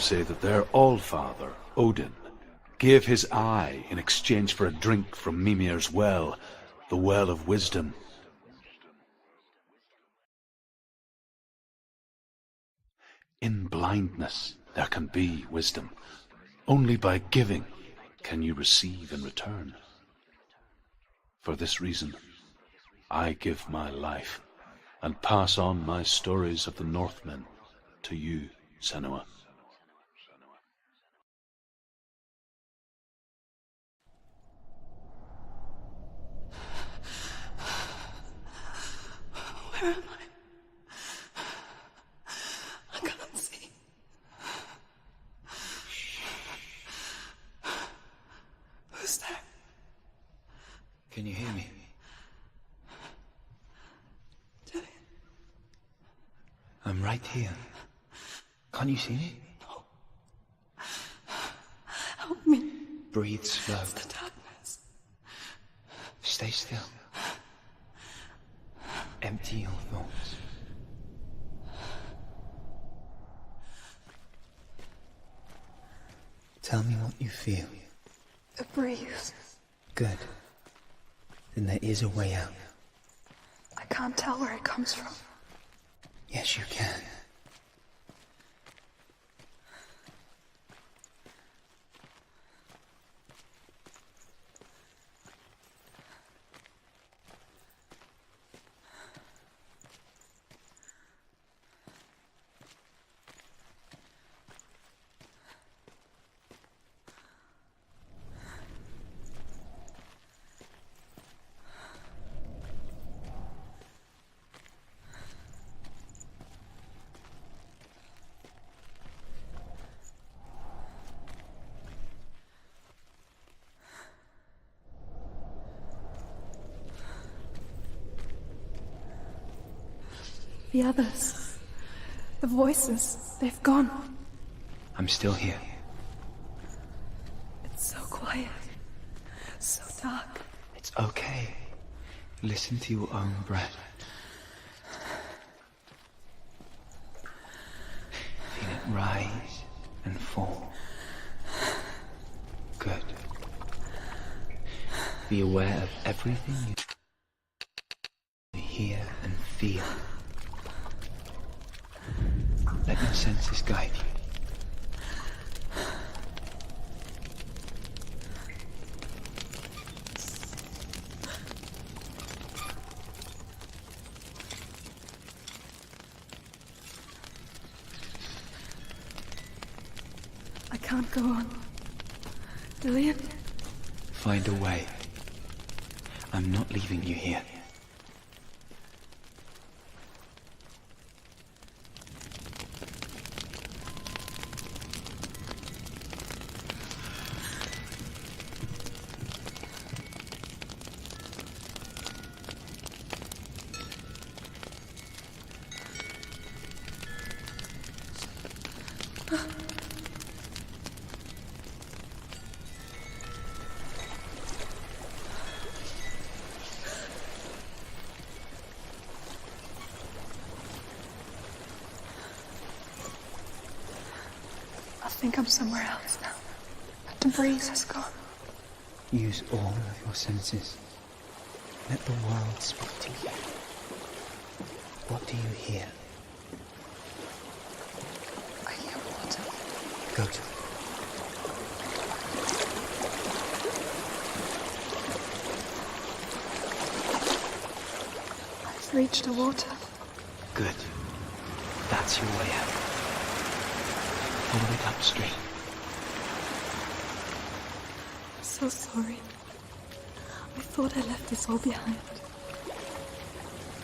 say that their Allfather, Odin, gave his eye in exchange for a drink from Mimir's well, the well of wisdom. In blindness there can be wisdom. Only by giving can you receive in return. For this reason, I give my life and pass on my stories of the Northmen to you, Senua. Where am I? I can't see. Who's there? Can you hear me? Debe. I'm right here. Can't you see me? No. Help me. Breathe slow. It's the darkness. Stay still. Empty your thoughts. Tell me what you feel. The breeze. Good. Then there is a way out. I can't tell where it comes from. Yes, you can. The others. The voices. They've gone. I'm still here. It's so quiet. So dark. It's okay. Listen to your own breath. Feel it rise and fall. Good. Be aware of everything you hear and feel. Let your senses guide you. I can't go on. Lillian? Find a way. I'm not leaving you here. I think I'm somewhere else now. The breeze has gone. Use all of your senses. Let the world speak to you. What do you hear? I hear water. Go to it. I've reached the water. Good. That's your way out. Follow it upstream. I'm so sorry. I thought I left this all behind.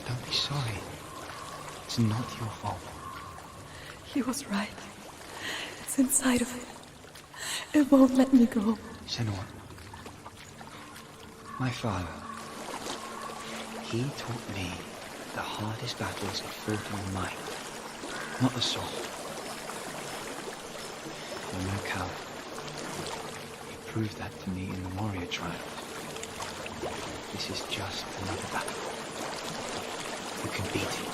Don't be sorry. It's not your fault. He was right. It's inside of it. It won't let me go. Senua. My father. He taught me the hardest battles are fought in the mind, not the soul. You're no coward. You proved that to me in the warrior trial. This is just another battle. You can beat it.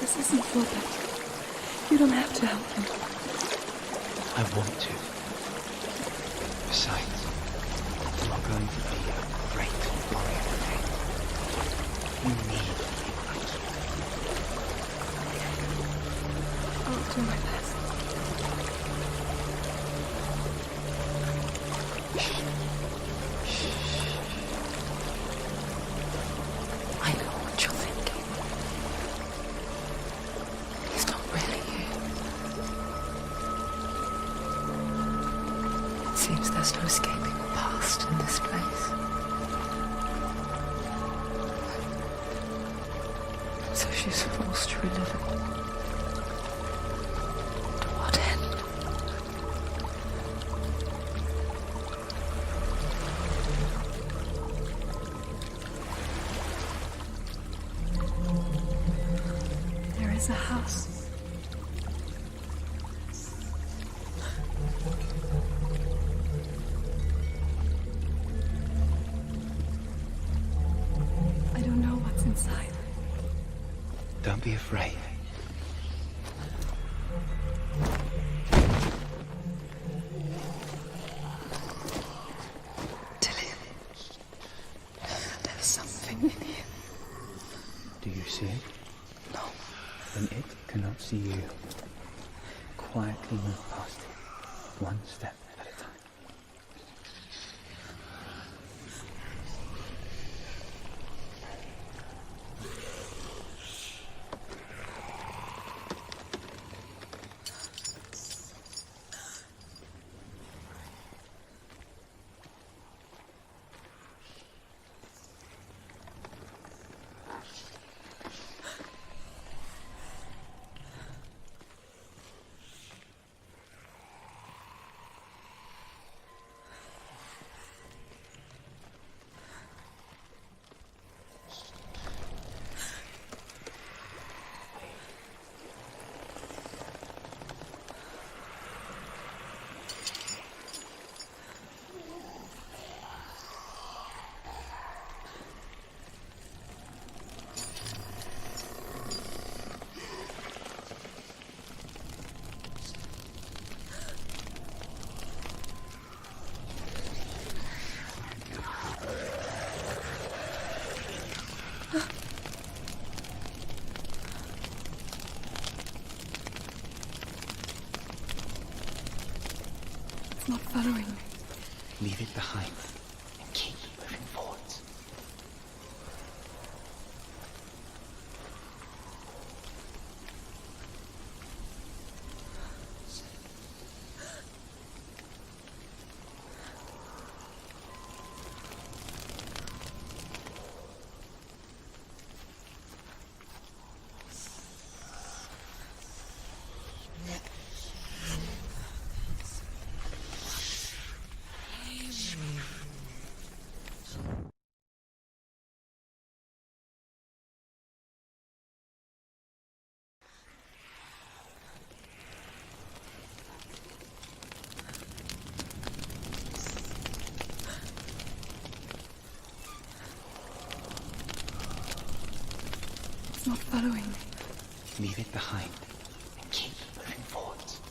This isn't your battle. You don't have to help me. I want to. Besides, you are going to be a great warrior today. You need people like you. I'll do my best. I know what you're thinking. He's not really here. It seems there's no escaping the past in this place. So she's forced to relive it. To what end? There is a house. I don't know what's inside. Don't be afraid. Tilly, there's something in here. Do you see it? No. Then it cannot see you. Quietly move past it, one step at a time. It's not following me. Leave it behind and keep moving forwards. It's not following me. Leave it behind and keep moving forwards.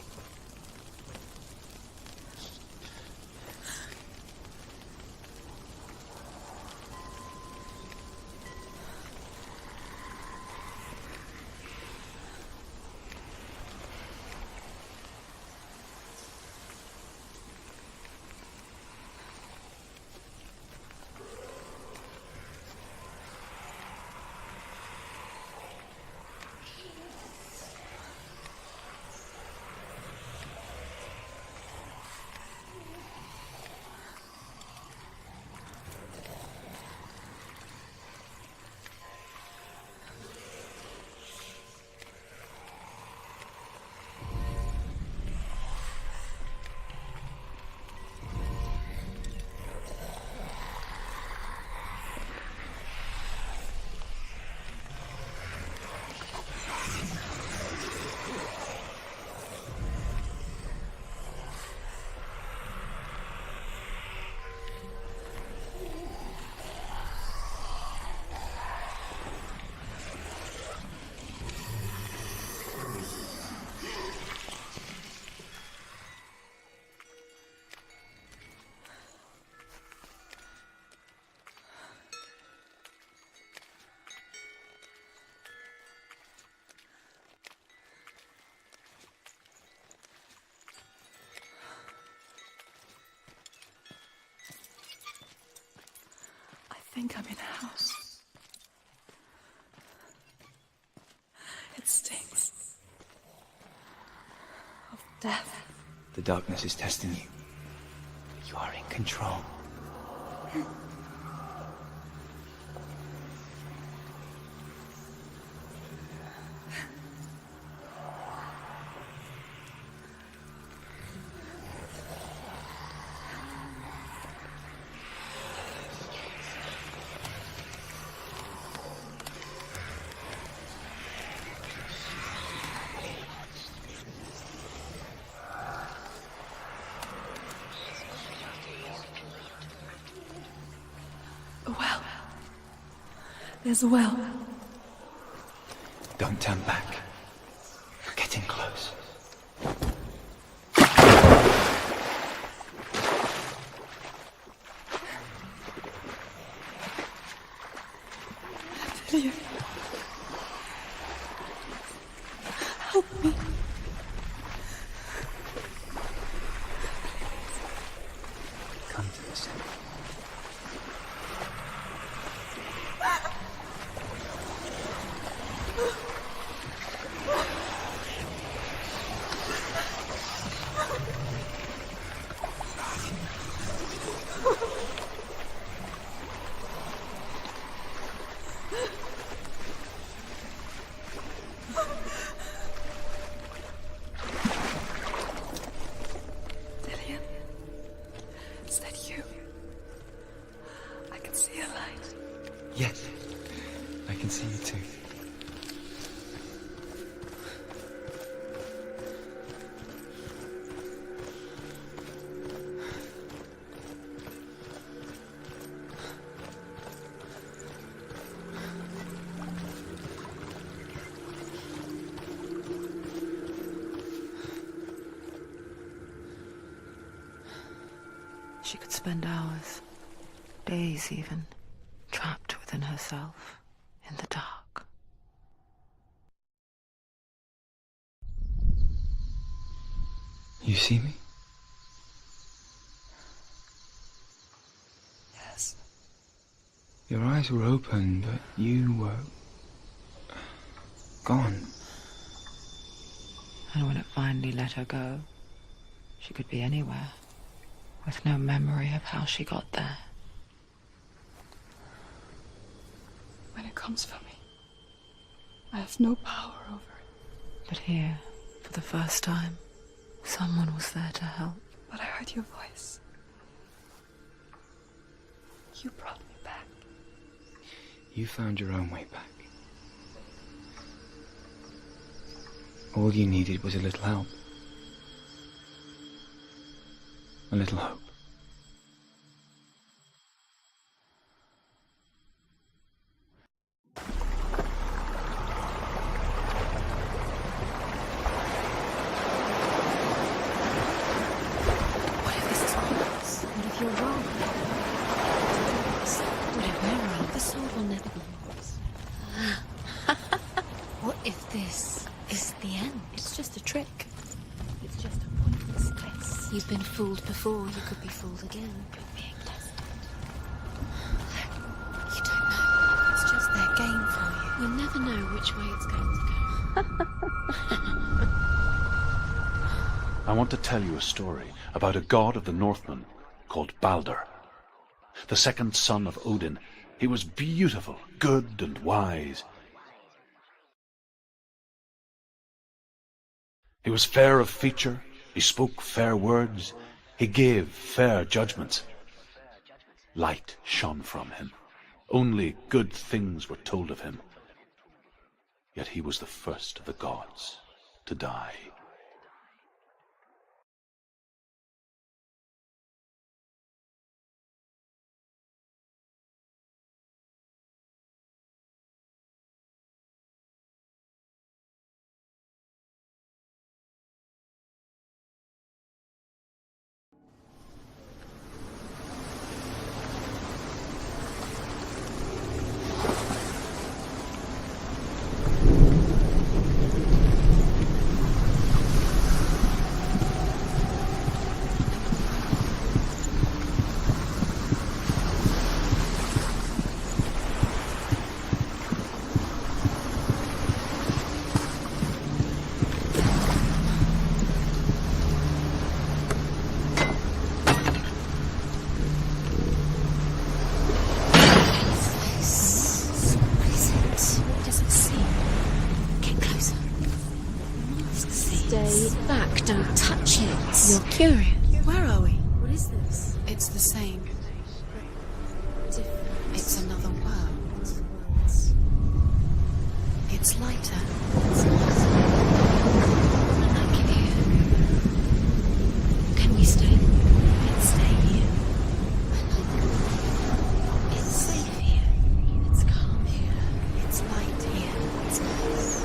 think I'm in a house. It stinks of death. The darkness is testing you. You are in control. A well. There's a well. Don't turn back. You're getting close. Delia. Help me. Come to the center. Delia. Is that you? I can see a light. Yes, I can see you too. She could spend hours, days even, trapped within herself, in the dark. You see me? Yes. Your eyes were open, but you were gone. And when it finally let her go, she could be anywhere, with no memory of how she got there. When it comes for me, I have no power over it. But here, for the first time, someone was there to help. But I heard your voice. You brought me back. You found your own way back. All you needed was a little help. A little hope. What if this is yours? What if you're wrong? What if we're wrong? The sword will never be yours. What if this is the end? It's just a trick. It's just a pointless test. You've been fooled before, you could be fooled again. You're being tested. You don't know. It's just their game for you. You never know which way it's going to go. I want to tell you a story about a god of the Northmen called Balder. The second son of Odin. He was beautiful, good and wise. He was fair of feature, he spoke fair words, he gave fair judgments. Light shone from him. Only good things were told of him. Yet he was the first of the gods to die. Curious. Where are we? What is this? It's the same. Different. It's another world. It's lighter. Like here. Can we stay? Let's stay here. It's safe here. It's calm here. It's light here. It's nice.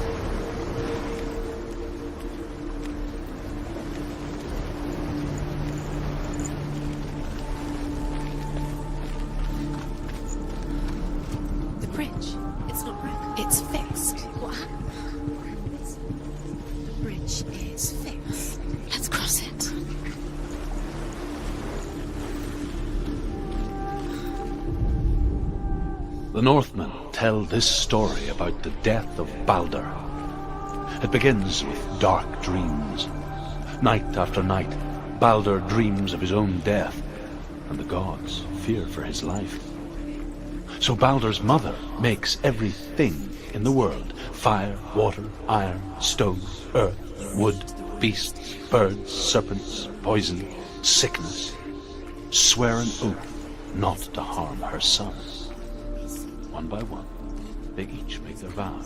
The bridge. It's not broken. It's fixed. What happened? The bridge is fixed. Let's cross it. The Northmen tell this story about the death of Balder. It begins with dark dreams. Night after night, Balder dreams of his own death, and the gods fear for his life. So Balder's mother makes everything in the world, fire, water, iron, stone, earth, wood, beasts, birds, serpents, poison, sickness, swear an oath not to harm her son. One by one, they each make their vow.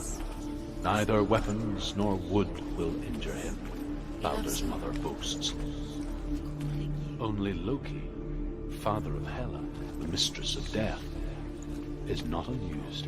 Neither weapons nor wood will injure him, Balder's mother boasts. Only Loki, father of Hela, the mistress of death, is not amused.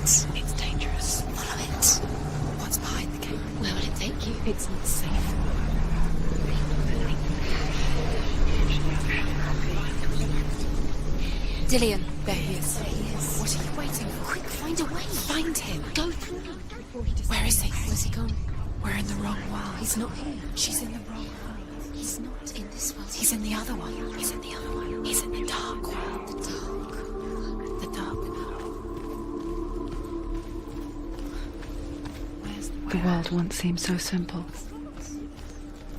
It's dangerous. Follow it. What's behind the gate? Where will it take you? It's not safe. Dillion. There he is. There he is. What are you waiting for? Quick, find a way. Find him. Go through him before he Where is he? Where's he gone? We're in the wrong world. He's not here. She's in the wrong world. He's not in this world. He's in the other one. He's in the other one. He's in the dark world. The dark. The dark world. Where's The world once seemed so simple.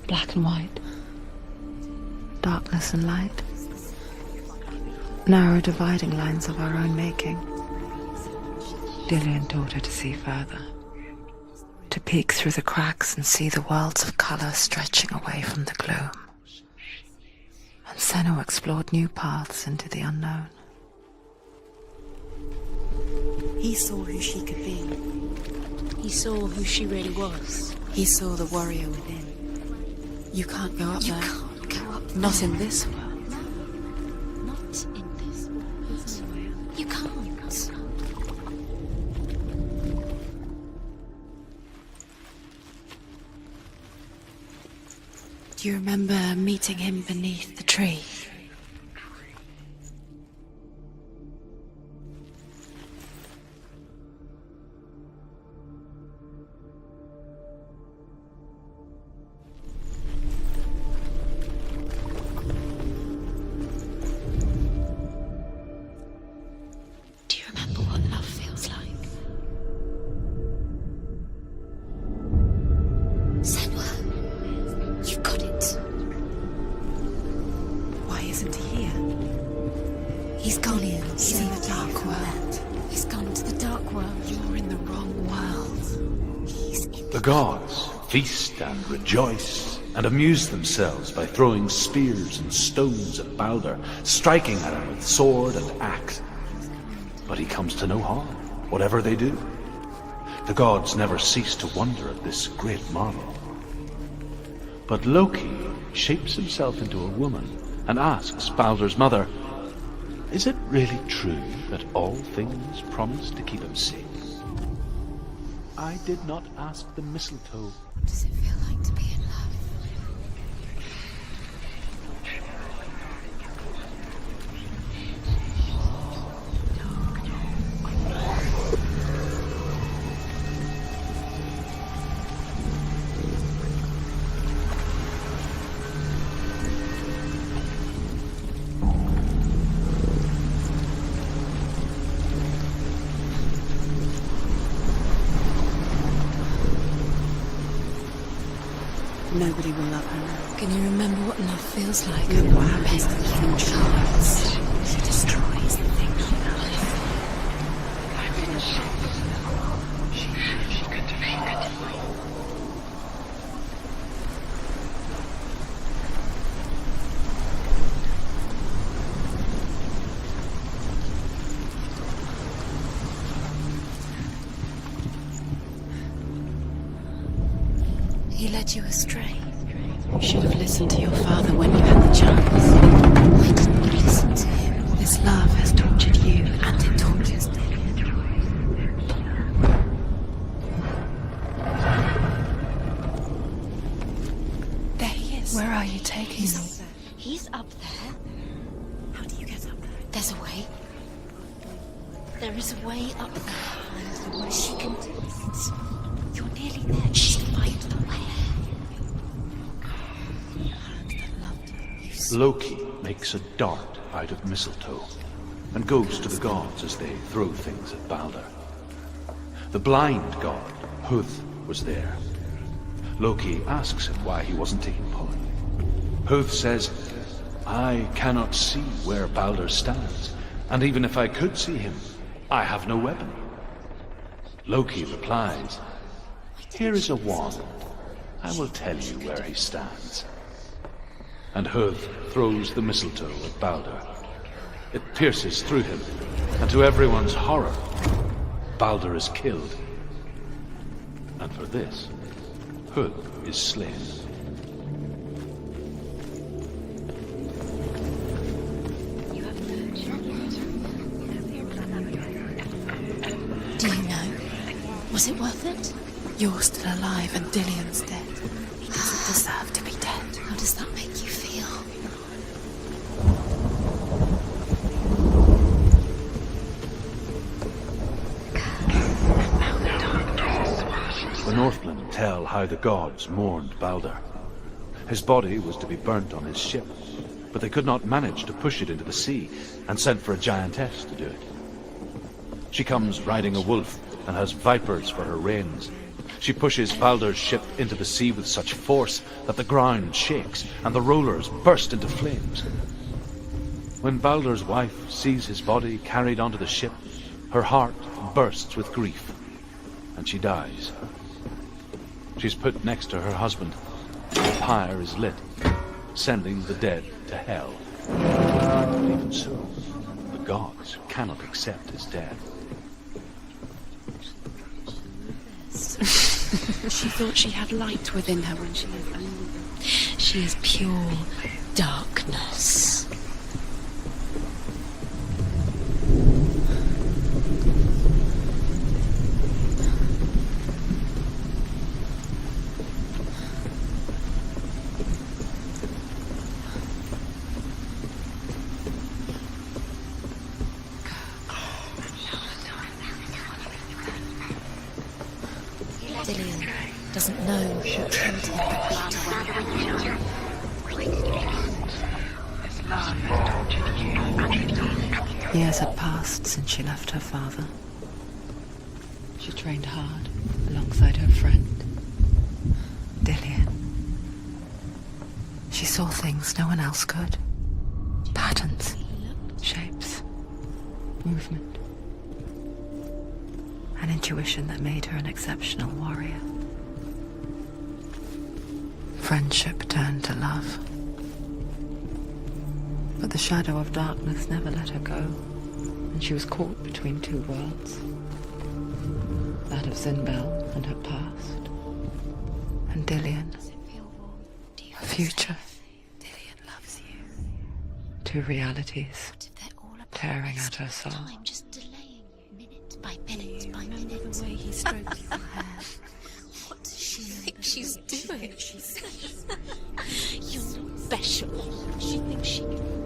Black and white. Darkness and light. Narrow dividing lines of our own making. Dillion taught her to see further. To peek through the cracks and see the worlds of colour stretching away from the gloom. And Senua explored new paths into the unknown. He saw who she could be. He saw who she really was. He saw the warrior within. You can't go up You there. can't go up Not there. in this world. Not in this world. You can't. Do you remember meeting him beneath the tree? Do you remember what love feels like? He's gone. He's in the dark world. He's gone to the dark world. You're in the wrong world. He's in The gods feast and rejoice and amuse themselves by throwing spears and stones at Balder, striking at him with sword and axe. But he comes to no harm, whatever they do. The gods never cease to wonder at this great marvel. But Loki shapes himself into a woman and asks Balder's mother, "Is it really true that all things promise to keep him safe? I did not ask the mistletoe." What does it feel like to be in love? Nobody will love her now. Can you remember what love feels like? Look what happens to the thing she loves. She destroys the thing she loves. She could defeat it. He led you astray. You should have listened to your father when you had the chance. Why didn't you listen to him? This love has tortured you. And it tortures them. There he is. Where are you taking me? He's up there. How do you get up there? There's a way. There is a way up there. She can do this. You're nearly there. She'll find the way. Loki makes a dart out of mistletoe and goes to the gods as they throw things at Balder. The blind god, Huth, was there. Loki asks him why he wasn't taking part. Huth says, "I cannot see where Balder stands, and even if I could see him, I have no weapon." Loki replies, "Here is a wand. I will tell you where he stands." And Huth throws the mistletoe at Balder. It pierces through him, and to everyone's horror, Balder is killed. And for this, Huth is slain. Do you know? Was it worth it? You're still alive and Dillion's dead. He doesn't deserve to be dead. How does that make you feel? The Northmen tell how the gods mourned Balder. His body was to be burnt on his ship, but they could not manage to push it into the sea and sent for a giantess to do it. She comes riding a wolf and has vipers for her reins. She pushes Balder's ship into the sea with such force that the ground shakes and the rollers burst into flames. When Balder's wife sees his body carried onto the ship, her heart bursts with grief, and she dies. She's put next to her husband, and the pyre is lit, sending the dead to hell. But even so, the gods cannot accept his death. She thought she had light within her when she was angry. She is pure darkness. Dillion doesn't know what killed him. Years had passed since she left her father. She trained hard alongside her friend, Dillion. She saw things no one else could. Patterns, shapes, movement. An intuition that made her an exceptional warrior. Friendship turned to love. But the shadow of darkness never let her go, and she was caught between two worlds. That of Zinbel and her past, and Dillian, her future. Dillian loves you. Two realities tearing at her soul. Time just delaying you, minute by minute by minute. The way he strokes your hair. What does she think she's doing? You're not special. She thinks she can.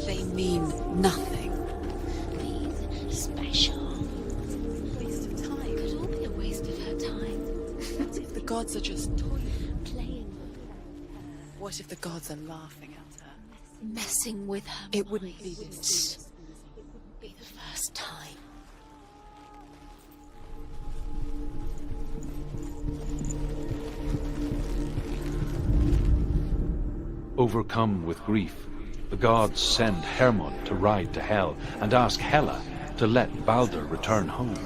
They mean nothing. Being special. Waste of time. Could all be a waste of her time. What if the gods are just toying? Playing. What if the gods are laughing at her? Messing with her. It wouldn't be this. It wouldn't be the first time. Overcome with grief, the gods send Hermod to ride to Hell and ask Hela to let Baldur return home.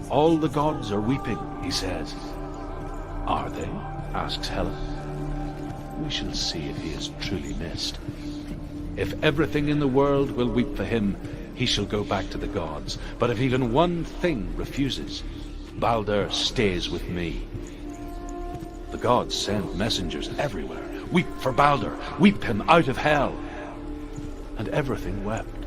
All the gods are weeping, he says. Are they? Asks Hela. We shall see if he is truly missed. If everything in the world will weep for him, he shall go back to the gods. But if even one thing refuses, Baldur stays with me. The gods send messengers everywhere. Weep for Baldur, weep him out of hell. And everything wept.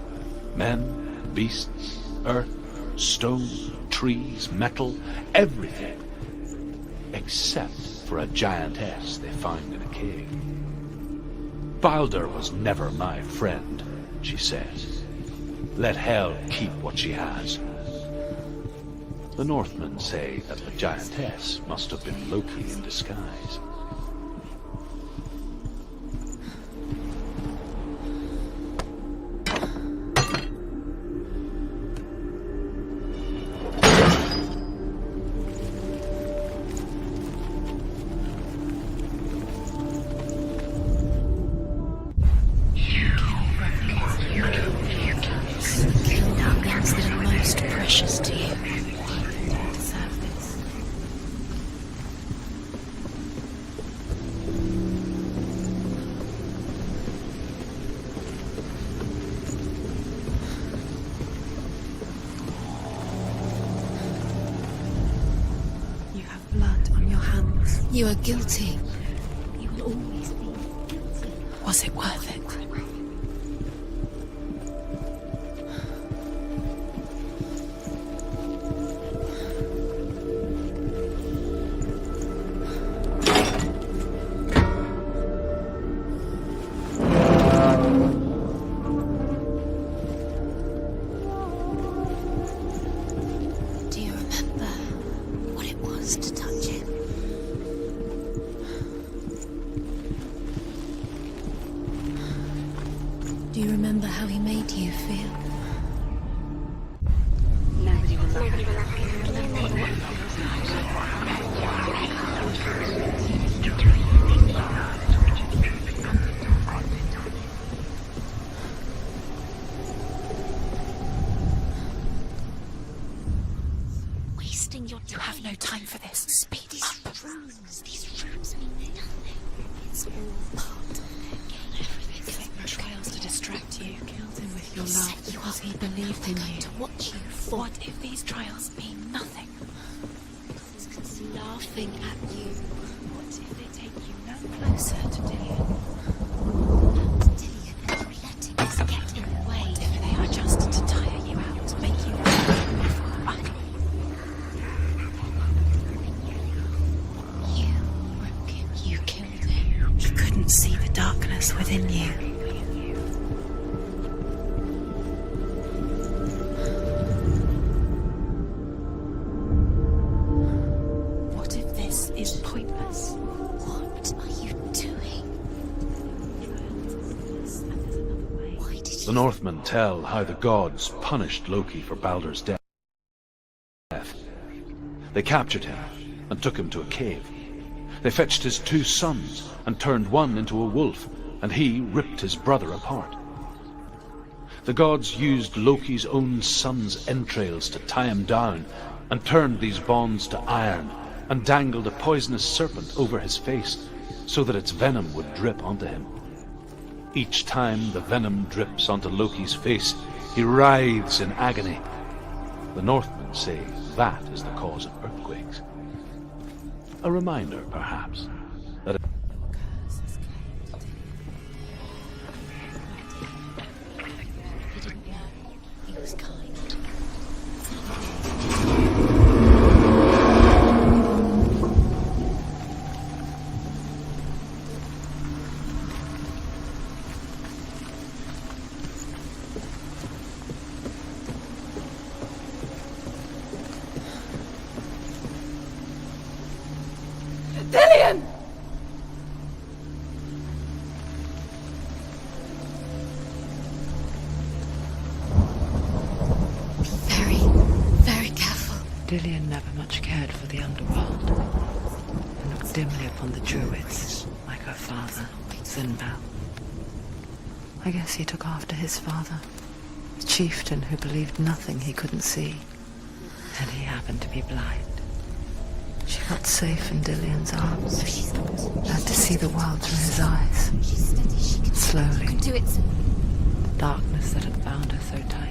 Men, beasts, earth, stone, trees, metal, everything. Except for a giantess they found in a cave. Baldur was never my friend, she says. Let Hel keep what she has. The Northmen say that the giantess must have been Loki in disguise. You are guilty. You will always be guilty. Was it worth it? Do you remember what it was to touch him? Do you remember how he made you feel? Nobody will love you. Wasting your time. You have no time for this. Speed up. These runes mean nothing. It's all part of their game. Everything. Your trials to distract you. Killed him with your Set love you because up. he believed in you. To watch you fall. What if these trials mean nothing? It's laughing at you. What if they take you no closer to Dillian? Dillian, you're letting this get in the way. What if they are just to tire you out, make you ugly? You broke him. You killed him. He couldn't see the darkness within you. What if this is pointless? What are you doing? Why did you... The Northmen tell how the gods punished Loki for Baldur's death. They captured him and took him to a cave. They fetched his 2 sons and turned one into a wolf, and he ripped his brother apart. The gods used Loki's own son's entrails to tie him down, and turned these bonds to iron, and dangled a poisonous serpent over his face, so that its venom would drip onto him. Each time the venom drips onto Loki's face, he writhes in agony. The Northmen say that is the cause of earthquakes. A reminder, perhaps, that He didn't know. He was kind. Dillion! Very, very careful. Dillion never much cared for the underworld, and looked dimly upon the druids, like her father, Sinbad. I guess he took after his father, the chieftain who believed nothing he couldn't see, and he happened to be blind. She got safe in Dillion's arms, learned to see the world through his eyes. She's steady. She can Slowly, do it. the darkness that had bound her so tightly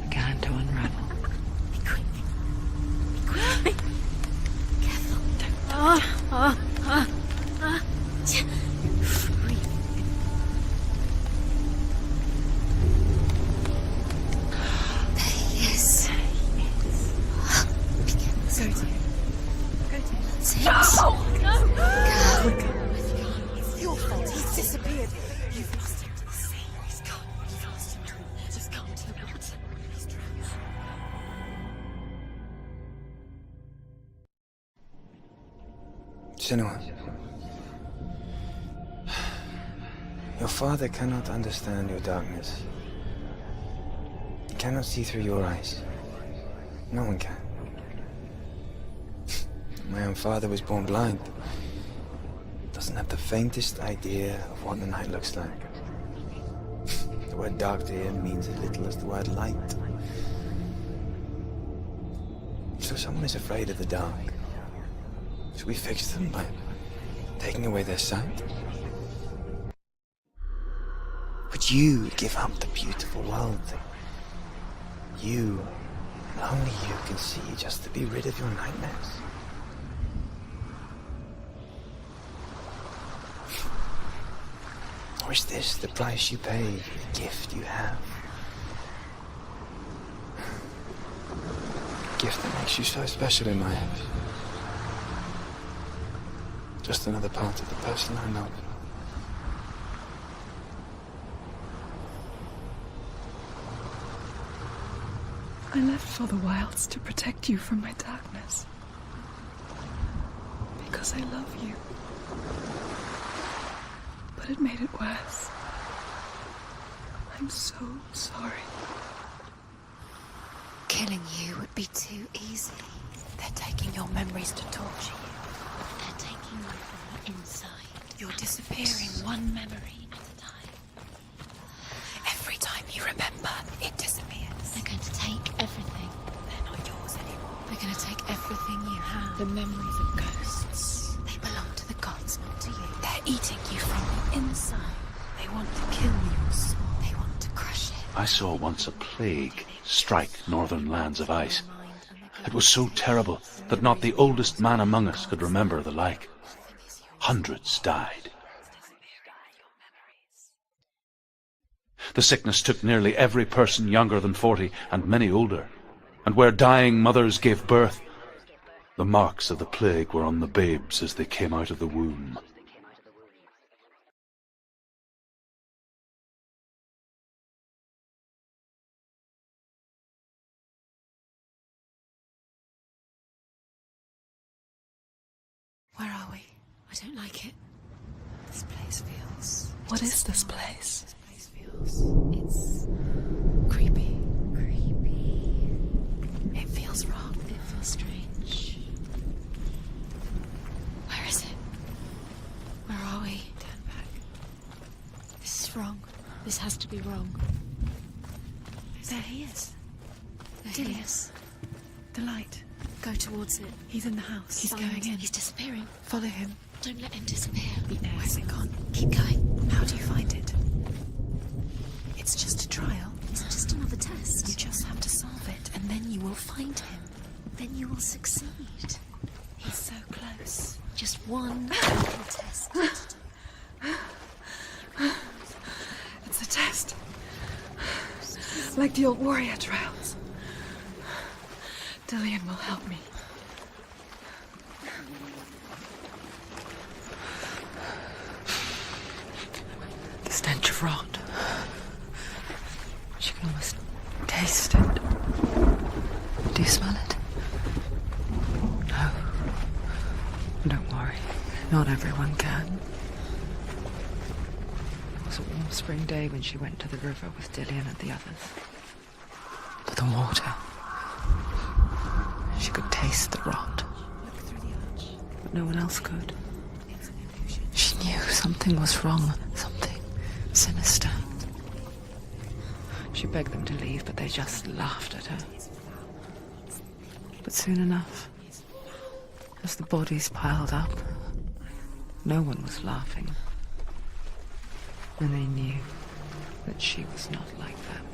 began to unravel. Be quick. Be quick. Careful. Breathe. There he is. Be careful. That's it. No! It's your fault. He's disappeared. You've lost him to the sea. He's gone. You've lost him to him. Just come to the water. He's drowned. Senua. Your father cannot understand your darkness. He cannot see through your eyes. No one can. My own father was born blind. Doesn't have the faintest idea of what the night looks like. The word dark to him means as little as the word light. So someone is afraid of the dark. Should we fix them by taking away their sight? Would you give up the beautiful world that you, and only you, can see just to be rid of your nightmares? Or is this the price you pay for the gift you have? A gift that makes you so special in my eyes. Just another part of the person I know. I left for the wilds to protect you from my darkness. Because I love you. But it made it worse. I'm so sorry. Killing you would be too easy. They're taking your memories to torture you. They're taking you from the inside. You're disappearing one memory at a time. Every time you remember, it disappears. They're going to take everything. They're not yours. The memories of ghosts. They belong to the gods, not to you. They're eating you from the inside. They want to kill your soul. They want to crush it. I saw once a plague strike northern lands of ice. It was so terrible that not the oldest man among us could remember the like. Hundreds died. The sickness took nearly every person younger than 40 and many older. And where dying mothers gave birth, the marks of the plague were on the babes as they came out of the womb. Where are we? I don't like it. This place feels... What is this place? This place feels... It's... creepy. Creepy. It feels wrong. It feels strange. Where is it? Where are we? Turn back. This is wrong. This has to be wrong. There he is. There he is. The light. Go towards it. He's in the house. He's going in. He's disappearing. Follow him. Don't let him disappear. The air. Where's it gone? Keep going. How do you find it? It's just a trial. It's just another test. You just have to solve it, and then you will find him. Then you will succeed. He's so close. Just one little test. It's a test. Like the old warrior trials. Dillion will help me. The stench of rot. She can almost taste it. Do you smell it? No. Don't worry. Not everyone can. It was a warm spring day when she went to the river with Dillion and the others. But the water... She could taste the rot. But no one else could. She knew something was wrong. Something sinister. She begged them to leave, but they just laughed at her. But soon enough, as the bodies piled up, no one was laughing. And they knew that she was not like them.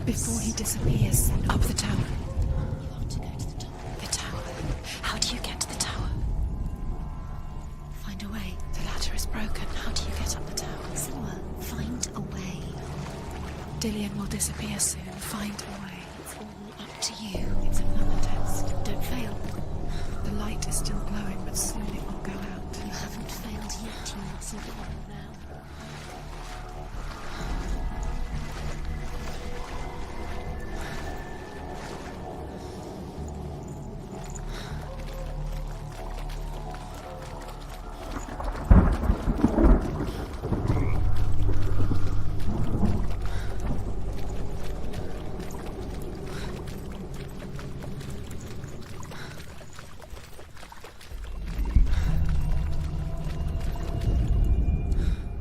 Before he disappears, up the tower. You have to go to the top. The tower. How do you get to the tower? Find a way. The ladder is broken. How do you get up the tower? Senua, find a way. Dillion will disappear soon. Find a way. It's all up to you. It's another test. Don't fail. The light is still glowing, but soon it will go out. You haven't failed yet. You mustn't fail now.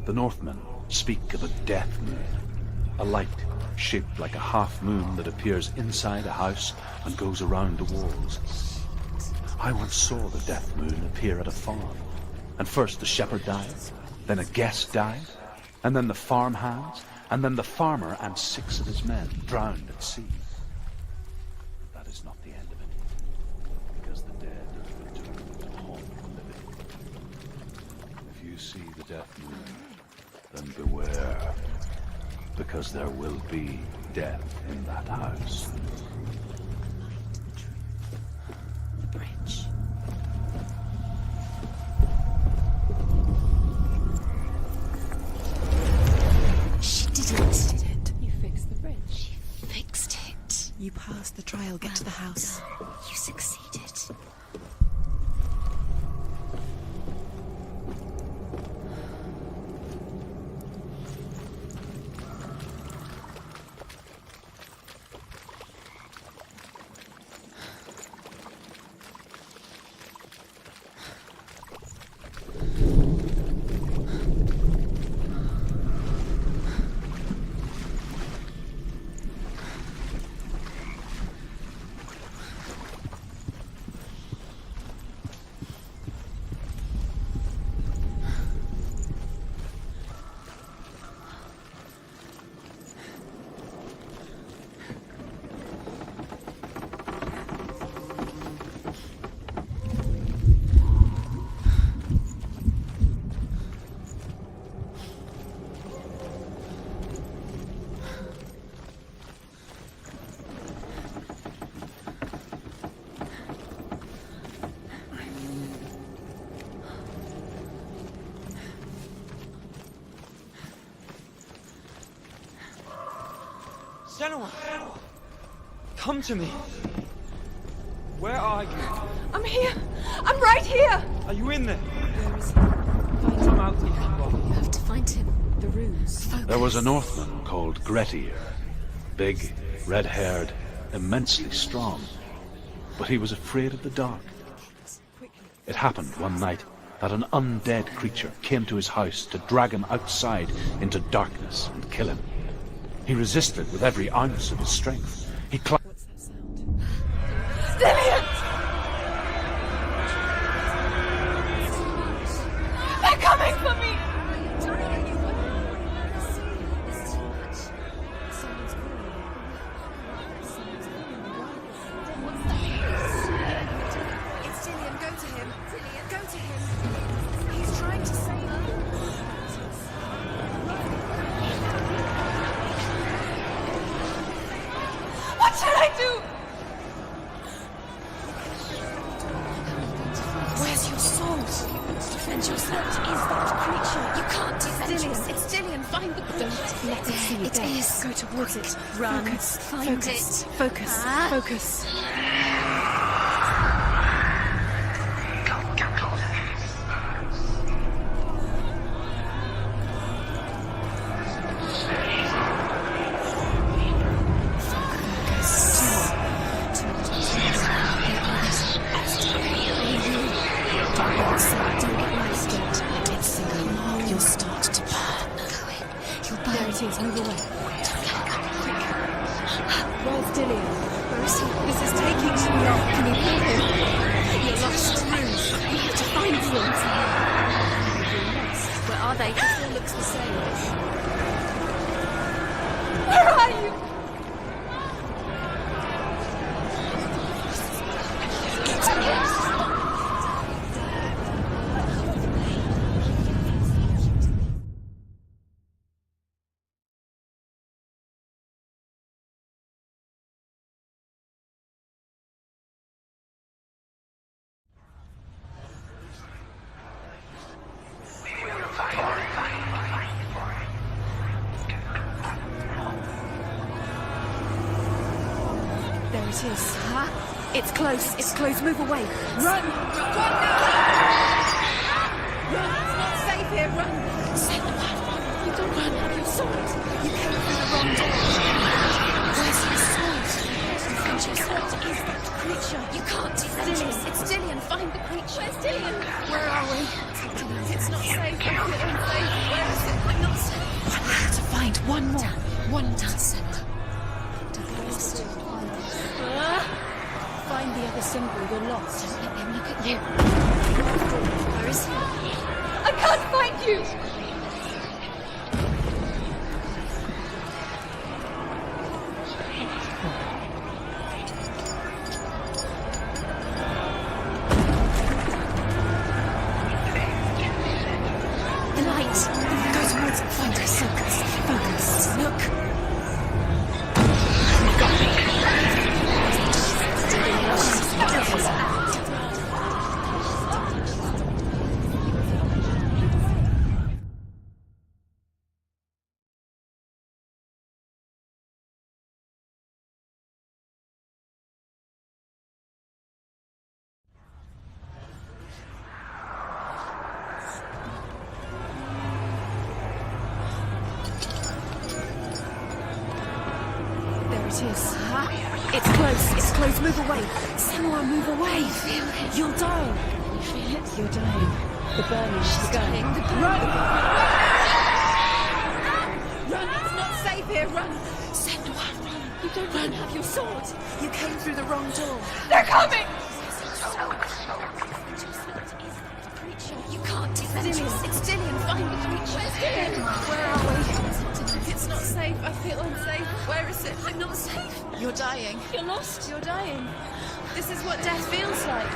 The Northmen speak of a death moon, a light shaped like a half-moon that appears inside a house and goes around the walls. I once saw the death moon appear at a farm, and first the shepherd died, then a guest died, and then the farmhands, and then the farmer and 6 of his men drowned at sea. But that is not the end of it, because the dead return to haunt the living. you see the death moon, then beware, because there will be death in that house. The bridge. She did it. You fixed the bridge. She fixed it. You passed the trial, get to the house. You succeeded. Senua! Come to me! Where are you? I'm here! I'm right here! Are you in there? Where is he? Come out if you are. You have to find him. The runes. Focus. There was a Northman called Grettir. Big, red-haired, immensely strong. But he was afraid of the dark. It happened one night that an undead creature came to his house to drag him outside into darkness and kill him. He resisted with every ounce of his strength. He climbed. What's that sound? Dillian! They're coming for me! Someone's calling you. Someone's calling you. What's that? It's Dillian. Go to him. Dillian, go to him. He's trying to save you. What should I do? Where's your sword? Defend yourself. Is that creature? You can't defend yourself. It's Dillian. Find the creature. Don't let it see you. It there. is. Go towards it. Run. Focus. Find Focus. it. Focus. Ah. Focus. You'll start to burn. You'll burn. There it is. Move away. Where's Dillian? Where is he? This is taking too long. Can you hear him? You're lost. You have to find them. You're lost. Where are they? It still looks the same. Where are you? There it is. It's close. It's close. Move away. Run! Run now! Run! It's not safe here. Run! Senua, You don't run. You saw it. You came through the wrong door. where's your sword? Defend yourself. Is that creature? You can't defend Dillian. yourself. It's Dillian. Find the creature. Where's Dillian? Where are we? It's not safe. It's unsafe. Where is it? I'm not safe. I have to find one more. One more. Down, Senua. Lost. Find the other symbol. You're lost. Don't let them look at you. Where is he? I can't find you! There it is. It's close. It's close. Move away. Senua, move away. I feel it. You're dying. You feel it? You're dying. The burning. She's dying. Run! Run! It's not safe here. Run! Senua, run! You don't even have your sword. You came through the wrong door. They're coming! You can't defend yourself. It's Dillian. Find the creature. Where's Dillian? Where are we? It's not safe. I feel unsafe. Where is it? I'm not safe. You're dying. You're lost. You're dying. This is what death feels like.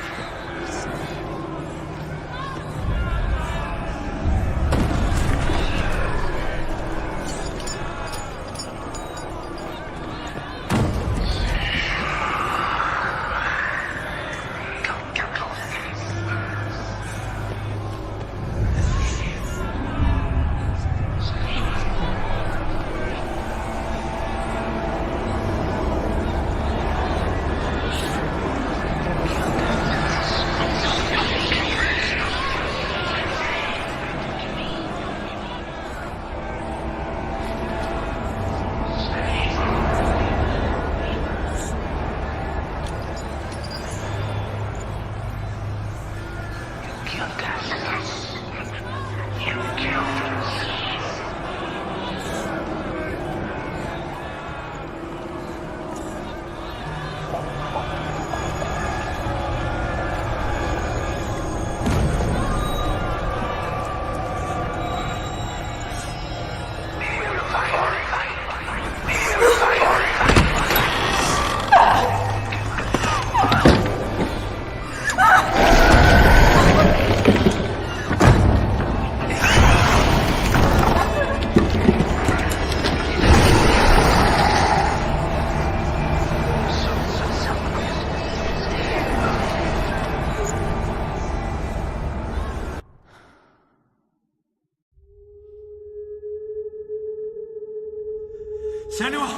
Senua!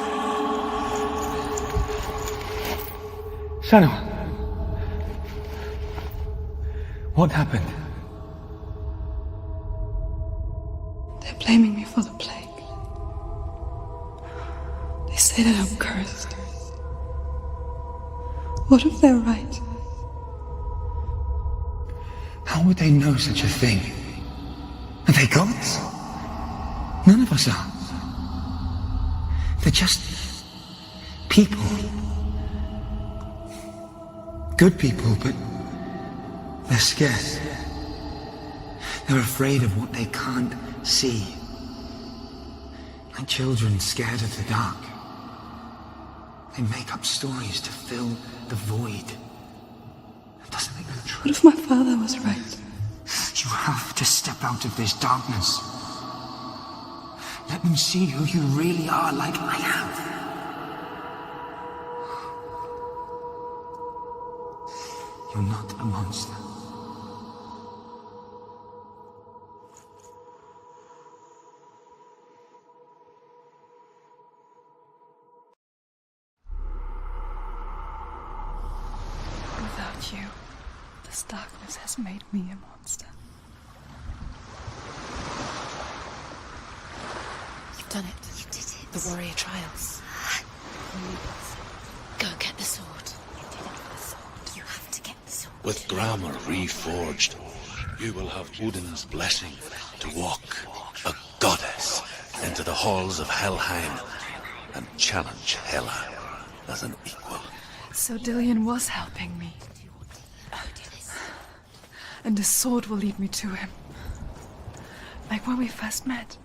Senua! What happened? They're blaming me for the plague. They say that I'm cursed. What if they're right? How would they know such a thing? Are they gods? None of us are. They're just people. Good people, but they're scared. They're afraid of what they can't see. Like children scared of the dark. They make up stories to fill the void. That doesn't make them true. What if my father was right? You have to step out of this darkness. Let them see who you really are, like I have. You're not a monster. Without you, this darkness has made me a monster. You've done it. You did it. The warrior trials. Go and get the sword. You did it for the sword. You have to get the sword. With grammar reforged, you will have Odin's blessing to walk, a goddess, into the halls of Helheim and challenge Hela as an equal. So Dillian was helping me. And the sword will lead me to him. Like when we first met.